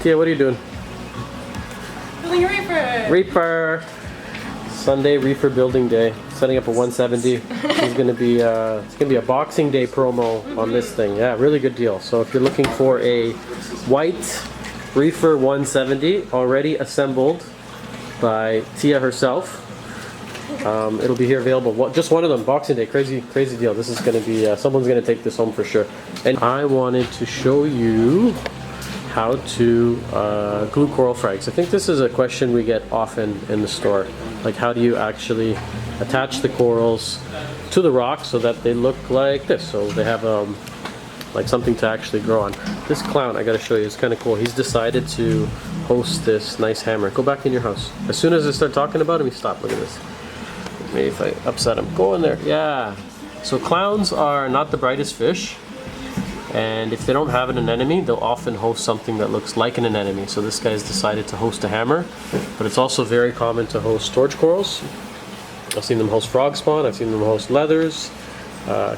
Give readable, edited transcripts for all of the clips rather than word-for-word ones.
Yeah, what are you doing? Building a reaper! Reaper! Sunday reefer building day. Setting up a 170. It's gonna be a Boxing Day promo on this thing. Yeah, really good deal. So if you're looking for a white reefer 170 already assembled by Tia herself, it'll be here available. Just one of them, Boxing Day. Crazy deal. This is gonna be someone's gonna take this home for sure. And I wanted to show you how to glue coral frags. I think this is a question we get often in the store. Like, how do you actually attach the corals to the rock so that they look like this? So they have like something to actually grow on. This clown, I gotta show you, it's kind of cool. He's decided to host this nice hammer. Go back in your house. As soon as I start talking about him, he stopped. Look at this. Maybe if I upset him. Go in there. Yeah. So clowns are not the brightest fish. And if they don't have an anemone, they'll often host something that looks like an anemone. So this guy's decided to host a hammer, but it's also very common to host storage corals. I've seen them host frog spawn, I've seen them host leathers,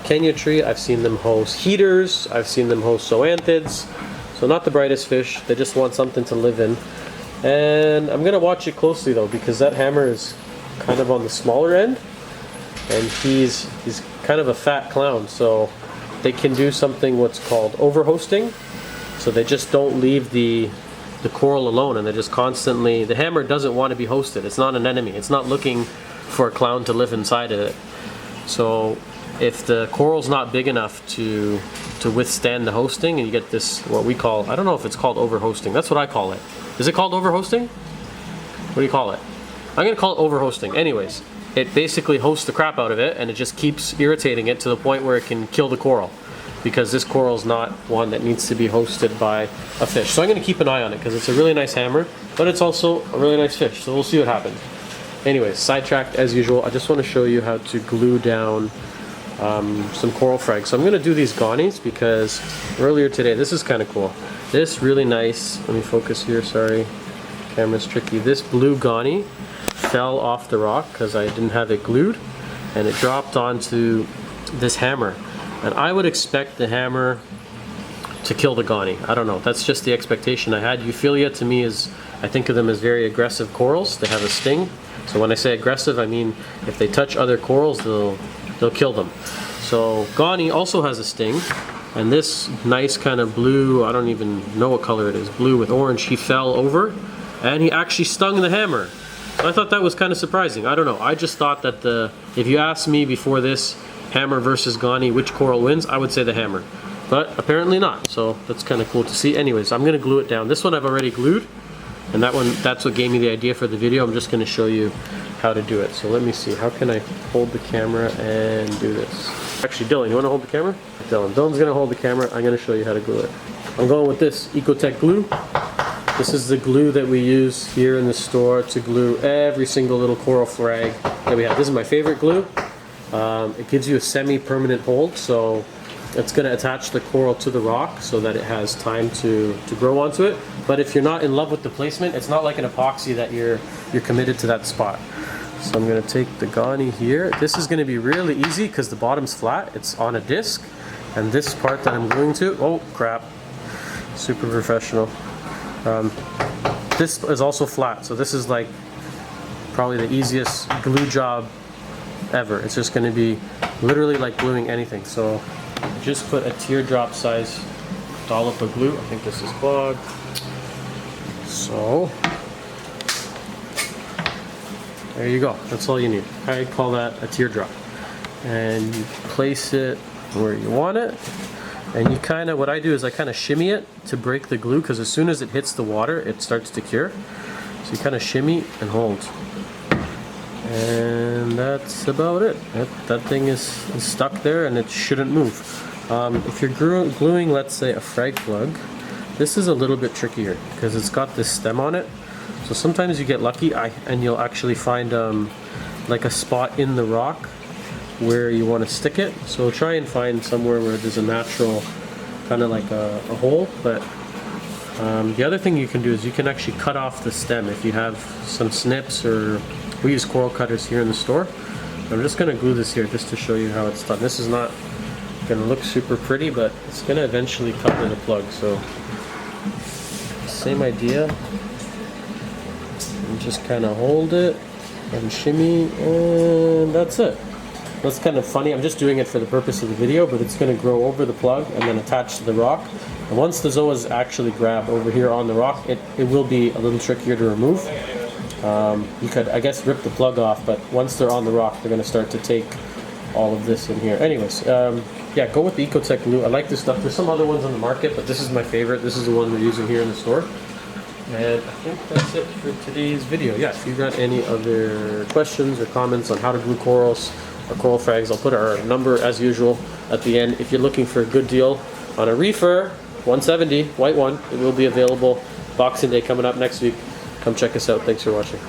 Kenya tree, I've seen them host heaters, I've seen them host zoanthids. So not the brightest fish, they just want something to live in. And I'm gonna watch it closely though, because that hammer is kind of on the smaller end, and he's kind of a fat clown, so they can do something what's called overhosting. So they just don't leave the coral alone, and they just constantly, the hammer doesn't want to be hosted. It's not an enemy. It's not looking for a clown to live inside of it. So if the coral's not big enough to withstand the hosting, and you get this, what we call, I don't know if it's called overhosting. That's what I call it. Is it called overhosting? What do you call it? I'm gonna call it overhosting. Anyways, it basically hosts the crap out of it, and it just keeps irritating it to the point where it can kill the coral, because this coral is not one that needs to be hosted by a fish. So I'm going to keep an eye on it because it's a really nice hammer, but it's also a really nice fish, so we'll see what happens. Anyways, sidetracked as usual. I just want to show you how to glue down some coral frags. So I'm going to do these gonnies because earlier today, this is kind of cool. This really nice, let me focus here, sorry, camera's tricky. This blue gonny fell off the rock because I didn't have it glued, and it dropped onto this hammer. And I would expect the hammer to kill the gonny. I don't know, that's just the expectation I had. Euphilia to me is, I think of them as very aggressive corals. They have a sting. So when I say aggressive, I mean if they touch other corals, they'll kill them. So gonny also has a sting, and this nice kind of blue, I don't even know what color it is, blue with orange, he fell over and he actually stung the hammer. I thought that was kind of surprising. I don't know. I just thought that if you asked me before this, hammer versus gonny, which coral wins, I would say the hammer. But apparently not. So that's kind of cool to see. Anyways, I'm going to glue it down. This one I've already glued, and that one, that's what gave me the idea for the video. I'm just going to show you how to do it. So let me see. How can I hold the camera and do this? Actually, Dylan, you want to hold the camera? Dylan's going to hold the camera. I'm going to show you how to glue it. I'm going with this Ecotech glue. This is the glue that we use here in the store to glue every single little coral frag that we have. This is my favorite glue. It gives you a semi-permanent hold, so it's going to attach the coral to the rock so that it has time to grow onto it. But if you're not in love with the placement, it's not like an epoxy that you're committed to that spot. So I'm going to take the gonny here. This is going to be really easy because the bottom's flat. It's on a disc, and this part that I'm gluing to, oh crap, super professional. This is also flat, so this is like probably the easiest glue job ever. It's just going to be literally like gluing anything. So just put a teardrop size dollop of glue. I think this is clogged. So there you go. That's all you need. I call that a teardrop. And you place it where you want it. And you kind of, what I do is I kind of shimmy it to break the glue, because as soon as it hits the water, it starts to cure. So you kind of shimmy and hold. And that's about it. That thing is stuck there and it shouldn't move. If you're gluing, let's say, a frag plug, this is a little bit trickier because it's got this stem on it. So sometimes you get lucky and you'll actually find like a spot in the rock where you want to stick it. So try and find somewhere where there's a natural kind of like a hole. But the other thing you can do is you can actually cut off the stem if you have some snips, or we use coral cutters here in the store. I'm just going to glue this here just to show you how it's done. This is not going to look super pretty, but it's going to eventually cover the plug. So same idea. And just kind of hold it and shimmy, and that's it. That's kind of funny. I'm just doing it for the purpose of the video, but it's going to grow over the plug and then attach to the rock. And once the zoas actually grab over here on the rock, it will be a little trickier to remove. You could, I guess, rip the plug off, but once they're on the rock, they're going to start to take all of this in here. Anyways, yeah, go with the Ecotech glue. I like this stuff. There's some other ones on the market, but this is my favorite. This is the one we're using here in the store. And I think that's it for today's video. Yeah, if you've got any other questions or comments on how to glue corals or coral frags, I'll put our number as usual at the end. If you're looking for a good deal on a reefer, 170, white one, it will be available. Boxing Day coming up next week. Come check us out. Thanks for watching.